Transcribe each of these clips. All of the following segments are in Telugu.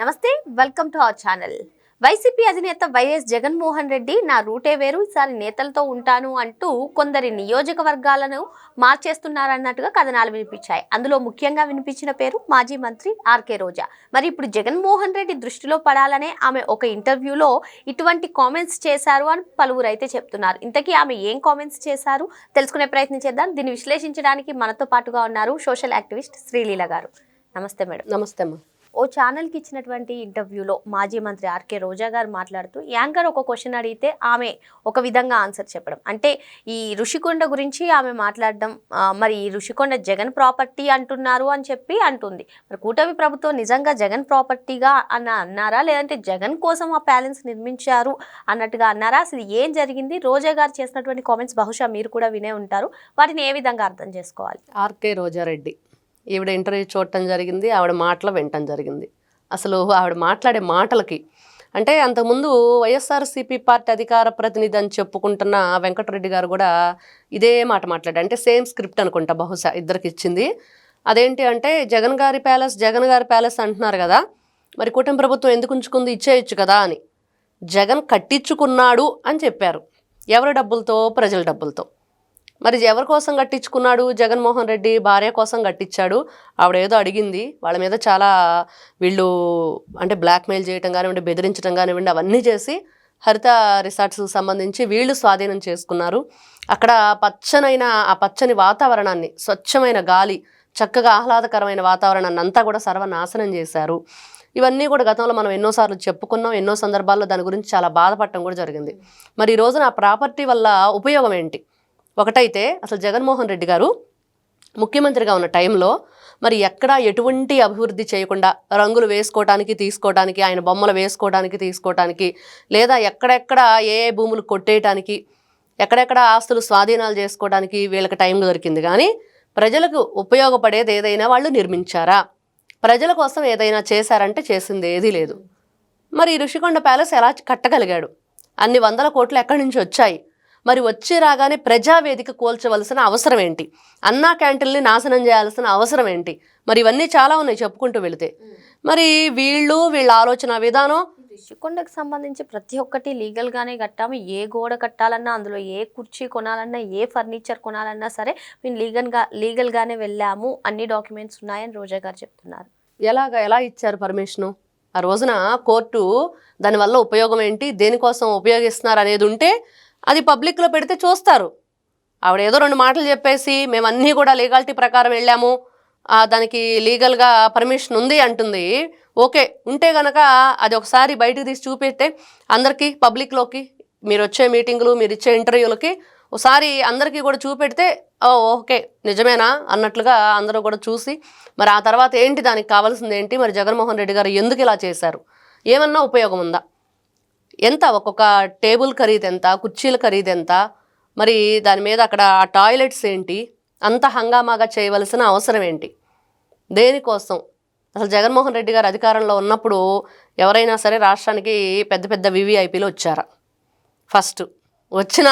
నమస్తే welcome to our channel. YCP అధినేత వైఎస్ జగన్మోహన్ రెడ్డి నా రూటే వేరు, ఈసారి నేతలతో ఉంటాను అంటూ కొందరి నియోజకవర్గాలను మార్చేస్తున్నారన్నట్టుగా కథనాలు వినిపించాయి. అందులో ముఖ్యంగా వినిపించిన పేరు మాజీ మంత్రి ఆర్కే రోజా. మరి ఇప్పుడు జగన్మోహన్ రెడ్డి దృష్టిలో పడాలనే ఆమె ఒక ఇంటర్వ్యూలో ఇటువంటి కామెంట్స్ చేశారు అని పలువురు అయితే చెప్తున్నారు. ఇంతకీ ఆమె ఏం కామెంట్స్ చేశారు తెలుసుకునే ప్రయత్నం చేద్దాం. దీన్ని విశ్లేషించడానికి మనతో పాటుగా ఉన్నారు సోషల్ యాక్టివిస్ట్ శ్రీలీల గారు. నమస్తే మేడం. నమస్తే అమ్మా. ఓ ఛానల్కి ఇచ్చినటువంటి ఇంటర్వ్యూలో మాజీ మంత్రి ఆర్కే రోజా గారు మాట్లాడుతూ యాంకర్ ఒక క్వశ్చన్ అడిగితే ఆమె ఒక విధంగా ఆన్సర్ చెప్పడం, అంటే ఈ ఋషికొండ గురించి ఆమె మాట్లాడడం, మరి ఈ ఋషికొండ జగన్ ప్రాపర్టీ అంటున్నారు అని చెప్పి అంటుంది. మరి కూటమి ప్రభుత్వం నిజంగా జగన్ ప్రాపర్టీగా అన్నారా, లేదంటే జగన్ కోసం ఆ ప్యాలెన్స్ నిర్మించారు అన్నట్టుగా అన్నారా? అసలు ఏం జరిగింది? రోజా గారు చేసినటువంటి కామెంట్స్ బహుశా మీరు కూడా వినే ఉంటారు. వాటిని ఏ విధంగా అర్థం చేసుకోవాలి? ఆర్కే రోజారెడ్డి ఈవిడ ఇంటర్వ్యూ చూడటం జరిగింది, ఆవిడ మాటలు వినటం జరిగింది. అసలు ఆవిడ మాట్లాడే మాటలకి అంటే అంతకుముందు వైఎస్ఆర్సీపీ పార్టీ అధికార ప్రతినిధి అని చెప్పుకుంటున్న వెంకటరెడ్డి గారు కూడా ఇదే మాట మాట్లాడారు. అంటే సేమ్ స్క్రిప్ట్ అనుకుంటా బహుశా ఇద్దరికి ఇచ్చింది. అదేంటి అంటే జగన్ గారి ప్యాలెస్ అంటున్నారు కదా, మరి కూటమి ప్రభుత్వం ఎందుకు ఉంచుకుంది, ఇచ్చేయచ్చు కదా అని. జగన్ కట్టించుకున్నాడు అని చెప్పారు. ఎవరి డబ్బులతో? ప్రజల డబ్బులతో. మరి ఎవరి కోసం కట్టించుకున్నాడు? జగన్మోహన్ రెడ్డి భార్య కోసం కట్టించాడు. ఆవిడ ఏదో అడిగింది, వాళ్ళ మీద చాలా వీళ్ళు అంటే బ్లాక్మెయిల్ చేయటం కానివ్వండి, బెదిరించడం కానివ్వండి, అవన్నీ చేసి హరిత రిసార్ట్స్కి సంబంధించి వీళ్ళు స్వాధీనం చేసుకున్నారు. అక్కడ ఆ పచ్చని వాతావరణాన్ని, స్వచ్ఛమైన గాలి, చక్కగా ఆహ్లాదకరమైన వాతావరణాన్ని అంతా కూడా సర్వనాశనం చేశారు. ఇవన్నీ కూడా గతంలో మనం ఎన్నోసార్లు చెప్పుకున్నాం, ఎన్నో సందర్భాల్లో దాని గురించి చాలా బాధపడటం కూడా జరిగింది. మరి ఈ రోజున ఆ ప్రాపర్టీ వల్ల ఉపయోగం ఏంటి? ఒకటైతే అసలు జగన్మోహన్ రెడ్డి గారు ముఖ్యమంత్రిగా ఉన్న టైంలో మరి ఎక్కడా ఎటువంటి అభివృద్ధి చేయకుండా రంగులు వేసుకోవడానికి తీసుకోవడానికి, ఆయన బొమ్మలు వేసుకోవడానికి తీసుకోవడానికి, లేదా ఎక్కడెక్కడ ఏ భూములు కొట్టేయటానికి, ఎక్కడెక్కడ ఆస్తులు స్వాధీనాలు చేసుకోవడానికి వీళ్ళకి టైం దొరికింది. కానీ ప్రజలకు ఉపయోగపడేది ఏదైనా వాళ్ళు నిర్మించారా? ప్రజల కోసం ఏదైనా చేశారంటే చేసింది ఏదీ లేదు. మరి ఋషికొండ ప్యాలెస్ ఎలా కట్టగలిగాడు? అన్ని వందల కోట్లు ఎక్కడి నుంచి వచ్చాయి? మరి వచ్చి రాగానే ప్రజావేదిక కూల్చవలసిన అవసరం ఏంటి? అన్నా క్యాంటీన్ని నాశనం చేయాల్సిన అవసరం ఏంటి? మరి ఇవన్నీ చాలా ఉన్నాయి చెప్పుకుంటూ వెళితే. మరి వీళ్ళ ఆలోచన విధానం, ఋషికొండకు సంబంధించి ప్రతి ఒక్కటి లీగల్గానే కట్టాము. ఏ గోడ కట్టాలన్నా, అందులో ఏ కుర్చీ కొనాలన్నా, ఏ ఫర్నిచర్ కొనాలన్నా సరే మేము లీగల్గానే వెళ్ళాము, అన్ని డాక్యుమెంట్స్ ఉన్నాయని రోజా గారు చెప్తున్నారు. ఎలా ఇచ్చారు పర్మిషను? ఆ రోజున కోర్టు దానివల్ల ఉపయోగం ఏంటి, దేనికోసం ఉపయోగిస్తున్నారు అనేది ఉంటే అది పబ్లిక్లో పెడితే చూస్తారు. ఆవిడ ఏదో రెండు మాటలు చెప్పేసి మేము అన్నీ కూడా లీగాలిటీ ప్రకారం వెళ్ళాము, దానికి లీగల్గా పర్మిషన్ ఉంది అంటుంది. ఓకే, ఉంటే కనుక అది ఒకసారి బయటకు తీసి చూపెడితే అందరికీ, పబ్లిక్లోకి, మీరు వచ్చే మీటింగులు, మీరు ఇచ్చే ఇంటర్వ్యూలకి ఒకసారి అందరికీ కూడా చూపెడితే ఓకే నిజమేనా అన్నట్లుగా అందరూ కూడా చూసి మరి ఆ తర్వాత ఏంటి, దానికి కావాల్సింది ఏంటి, మరి జగన్మోహన్ రెడ్డి గారు ఎందుకు ఇలా చేశారు, ఏమన్నా ఉపయోగం ఉందా, ఎంత ఒక్కొక్క టేబుల్ ఖరీదు ఎంత, కుర్చీల ఖరీదు ఎంత, మరి దాని మీద అక్కడ టాయిలెట్స్ ఏంటి, అంత హంగామాగా చేయవలసిన అవసరం ఏంటి, దేనికోసం? అసలు జగన్మోహన్ రెడ్డి గారు అధికారంలో ఉన్నప్పుడు ఎవరైనా సరే రాష్ట్రానికి పెద్ద పెద్ద వివిఐపీలు వచ్చారా? ఫస్ట్ వచ్చిన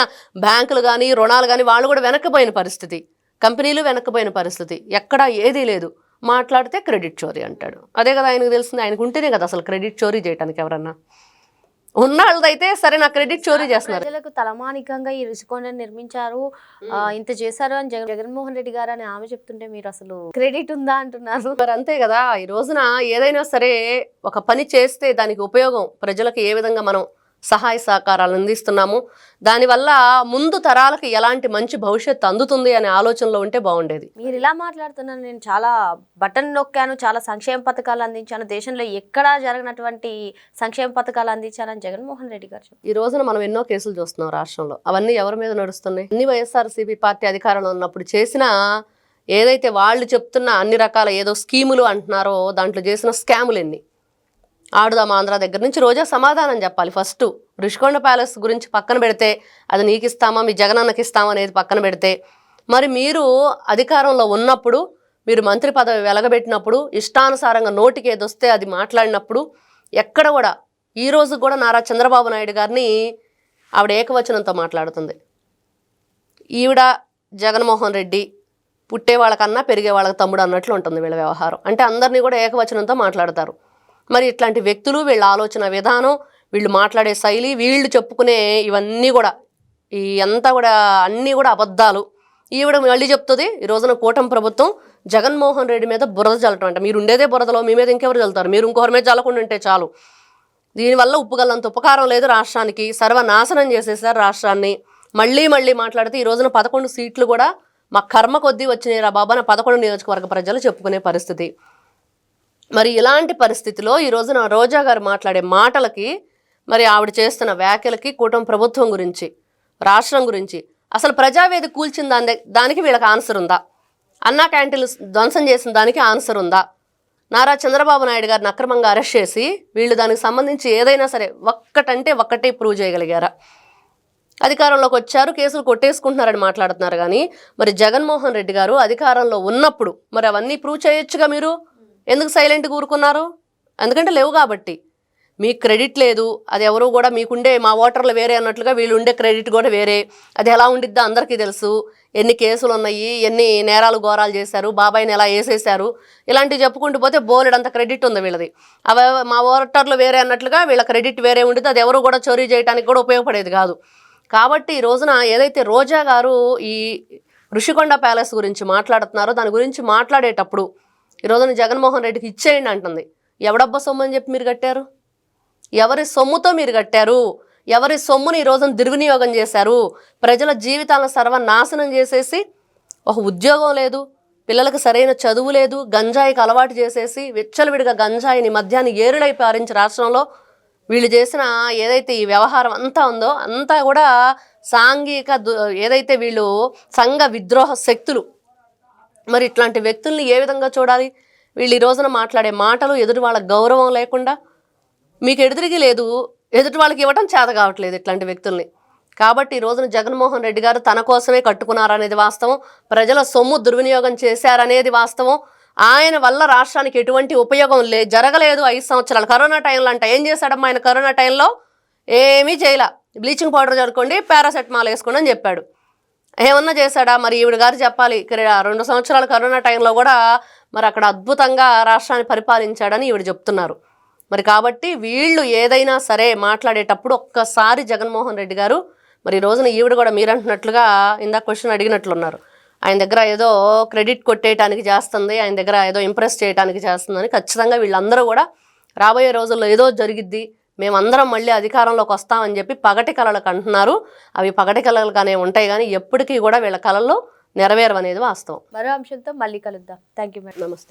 బ్యాంకులు కానీ రుణాలు కానీ వాళ్ళు కూడా వెనక్కిపోయిన పరిస్థితి, కంపెనీలు వెనక్కిపోయిన పరిస్థితి, ఎక్కడా ఏదీ లేదు. మాట్లాడితే క్రెడిట్ చోరీ అంటాడు. అదే కదా ఆయనకు తెలిసింది, ఆయనకు ఉంటేనే కదా అసలు క్రెడిట్ చోరీ చేయడానికి ఎవరన్నా ఉన్నాళ్ళదైతే సరే నా క్రెడిట్ చోరీ చేస్తున్నారు. ప్రజలకు తలమానికంగా ఈ ఋషికొండను నిర్మించారు, ఇంత చేశారు అని జగన్మోహన్ రెడ్డి గారు అని ఆమె చెప్తుంటే మీరు అసలు క్రెడిట్ ఉందా అంటున్నారు. మరి అంతే కదా, ఈ రోజున ఏదైనా సరే ఒక పని చేస్తే దానికి ఉపయోగం ప్రజలకు ఏ విధంగా మనం సహాయ సహకారాలు అందిస్తున్నాము, దానివల్ల ముందు తరాలకు ఎలాంటి మంచి భవిష్యత్తు అందుతుంది అనే ఆలోచనలో ఉంటే బాగుండేది. మీరు ఇలా మాట్లాడుతున్నాను, నేను చాలా బటన్ నొక్కాను, చాలా సంక్షేమ పథకాలు అందించాను, దేశంలో ఎక్కడా జరగనటువంటి సంక్షేమ పథకాలు అందించానని జగన్మోహన్ రెడ్డి గారు. ఈ రోజున మనం ఎన్నో కేసులు చూస్తున్నాం రాష్ట్రంలో. అవన్నీ ఎవరి మీద నడుస్తున్నాయి? అన్ని వైఎస్ఆర్సీపీ పార్టీ అధికారంలో ఉన్నప్పుడు చేసిన ఏదైతే వాళ్ళు చెప్తున్న అన్ని రకాల ఏదో స్కీములు అంటున్నారో దాంట్లో చేసిన స్కాములు ఎన్ని? ఆడుదాం ఆంధ్ర దగ్గర నుంచి రోజా సమాధానం చెప్పాలి. ఫస్ట్ ఋషికొండ ప్యాలెస్ గురించి పక్కన పెడితే, అది నీకు ఇస్తామా మీ జగనన్నకి ఇస్తామా అనేది పక్కన పెడితే, మరి మీరు అధికారంలో ఉన్నప్పుడు, మీరు మంత్రి పదవి వెలగబెట్టినప్పుడు, ఇష్టానుసారంగా నోటికి ఏదొస్తే అది మాట్లాడినప్పుడు, ఎక్కడ కూడా ఈరోజు కూడా నారా చంద్రబాబు నాయుడు గారిని ఆవిడ ఏకవచనంతో మాట్లాడుతుంది. ఈవిడ జగన్మోహన్ రెడ్డి పుట్టే వాళ్ళకన్నా పెరిగే వాళ్ళకి తమ్ముడు అన్నట్లు ఉంటుంది వీళ్ళ వ్యవహారం. అంటే అందరినీ కూడా ఏకవచనంతో మాట్లాడతారు. మరి ఇట్లాంటి వ్యక్తులు, వీళ్ళ ఆలోచన విధానం, వీళ్ళు మాట్లాడే శైలి, వీళ్ళు చెప్పుకునే ఇవన్నీ కూడా ఈ అంతా కూడా అన్నీ కూడా అబద్ధాలు. ఈవిడ మళ్ళీ చెప్తుంది ఈ రోజున కూటమి ప్రభుత్వం జగన్మోహన్ రెడ్డి మీద బురద చల్లటం అంట. మీరు ఉండేదే బురదలో, మీ మీద ఇంకెవరు చల్లుతారు? మీరు ఇంకొకరి మీద చల్లకుండా ఉంటే చాలు. దీనివల్ల ఉప్పుగల్లంత ఉపకారం లేదు రాష్ట్రానికి, సర్వనాశనం చేసేసారు రాష్ట్రాన్ని. మళ్ళీ మళ్ళీ మాట్లాడితే ఈ రోజున 11 సీట్లు కూడా మా కర్మ కొద్దీ వచ్చినాయి రా బాబా నా 11 నియోజకవర్గ ప్రజలు చెప్పుకునే పరిస్థితి. మరి ఇలాంటి పరిస్థితిలో ఈ రోజున రోజా గారు మాట్లాడే మాటలకి, మరి ఆవిడ చేస్తున్న వ్యాఖ్యలకి, కూటమి ప్రభుత్వం గురించి, రాష్ట్రం గురించి, అసలు ప్రజావేది కూల్చిన దానికి వీళ్ళకి ఆన్సర్ ఉందా? అన్నా క్యాంటీన్లు ధ్వంసం చేసిన దానికి ఆన్సర్ ఉందా? నారా చంద్రబాబు నాయుడు గారిని అక్రమంగా అరెస్ట్ చేసి వీళ్ళు దానికి సంబంధించి ఏదైనా సరే ఒక్కటంటే ఒక్కటే ప్రూవ్ చేయగలిగారా? అధికారంలోకి వచ్చారు, కేసులు కొట్టేసుకుంటున్నారని మాట్లాడుతున్నారు. కానీ మరి జగన్మోహన్ రెడ్డి గారు అధికారంలో ఉన్నప్పుడు మరి అవన్నీ ప్రూవ్ చేయొచ్చుగా. మీరు ఎందుకు సైలెంట్గా ఊరుకున్నారు? ఎందుకంటే లేవు కాబట్టి. మీకు క్రెడిట్ లేదు. అది ఎవరు కూడా మీకుండే మా ఓటర్లు వేరే అన్నట్లుగా వీళ్ళు ఉండే క్రెడిట్ కూడా వేరే. అది ఎలా ఉండిద్దో అందరికీ తెలుసు. ఎన్ని కేసులు ఉన్నాయి, ఎన్ని నేరాలు ఘోరాలు చేశారు, బాబాయిని ఎలా వేసేశారు, ఇలాంటివి చెప్పుకుంటూ పోతే బోలెడంత క్రెడిట్ ఉంది వీళ్ళది. అవి మా ఓటర్లు వేరే అన్నట్లుగా వీళ్ళ క్రెడిట్ వేరే ఉండిద్ది. అది ఎవరు కూడా చోరీ చేయడానికి కూడా ఉపయోగపడేది కాదు. కాబట్టి ఈ రోజున ఏదైతే రోజా గారు ఈ ఋషికొండ ప్యాలెస్ గురించి మాట్లాడుతున్నారో దాని గురించి మాట్లాడేటప్పుడు ఈ రోజున జగన్మోహన్ రెడ్డికి ఇచ్చేయండి అంటుంది. ఎవడబ్బా సొమ్ము అని చెప్పి మీరు కట్టారు? ఎవరి సొమ్ముతో మీరు కట్టారు? ఎవరి సొమ్ముని ఈ రోజున దుర్వినియోగం చేశారు? ప్రజల జీవితాలను సర్వనాశనం చేసేసి, ఒక ఉద్యోగం లేదు, పిల్లలకు సరైన చదువు లేదు, గంజాయికి అలవాటు చేసేసి విచ్చలవిడిగా గంజాయిని మద్యాన్ని ఏరులై పారించి రాష్ట్రంలో వీళ్ళు చేసిన ఏదైతే ఈ వ్యవహారం అంతా ఉందో అంతా కూడా సాంఘిక ఏదైతే వీళ్ళు సంఘ విద్రోహ శక్తులు. మరి ఇట్లాంటి వ్యక్తుల్ని ఏ విధంగా చూడాలి? వీళ్ళు ఈ రోజున మాట్లాడే మాటలు ఎదుటి వాళ్ళ గౌరవం లేకుండా, మీకు ఎదురుగి లేదు, ఎదుటి వాళ్ళకి ఇవ్వటం చేత కావట్లేదు ఇట్లాంటి వ్యక్తుల్ని. కాబట్టి ఈ రోజున జగన్మోహన్ రెడ్డి గారు తన కోసమే కట్టుకున్నారనేది వాస్తవం, ప్రజల సొమ్ము దుర్వినియోగం చేశారనేది వాస్తవం. ఆయన వల్ల రాష్ట్రానికి ఎటువంటి ఉపయోగం జరగలేదు 5 సంవత్సరాలు. కరోనా టైంలో అంట ఏం చేశాడమ్మా ఆయన? కరోనా టైంలో ఏమీ చేయలే. బ్లీచింగ్ పౌడర్ చదువుకోండి, పారాసెటమాల్ వేసుకోండి అని చెప్పాడు. ఏమన్నా చేశాడా? మరి ఈవిడ గారు చెప్పాలి. 2 సంవత్సరాల కరోనా టైంలో కూడా మరి అక్కడ అద్భుతంగా రాష్ట్రాన్ని పరిపాలించాడని ఈవిడ చెప్తున్నారు. మరి కాబట్టి వీళ్ళు ఏదైనా సరే మాట్లాడేటప్పుడు ఒక్కసారి జగన్మోహన్ రెడ్డి గారు మరి ఈ రోజున ఈవిడ కూడా మీరంటున్నట్లుగా ఇందాక క్వశ్చన్ అడిగినట్లున్నారు. ఆయన దగ్గర ఏదో క్రెడిట్ కొట్టేయటానికి చేస్తుంది, ఆయన దగ్గర ఏదో ఇంప్రెస్ చేయడానికి చేస్తుందని ఖచ్చితంగా వీళ్ళందరూ కూడా రాబోయే రోజుల్లో ఏదో జరిగిద్ది, మేమందరం మళ్ళీ అధికారంలోకి వస్తామని చెప్పి పగటి కళలకు అంటున్నారు. అవి పగటి కళలుగానే ఉంటాయి కానీ ఎప్పటికీ కూడా వీళ్ళ కళల్లో నెరవేరవనేది వాస్తవం. మరో అంశంతో మళ్ళీ కలుద్దాం. Thank you madam. నమస్తే.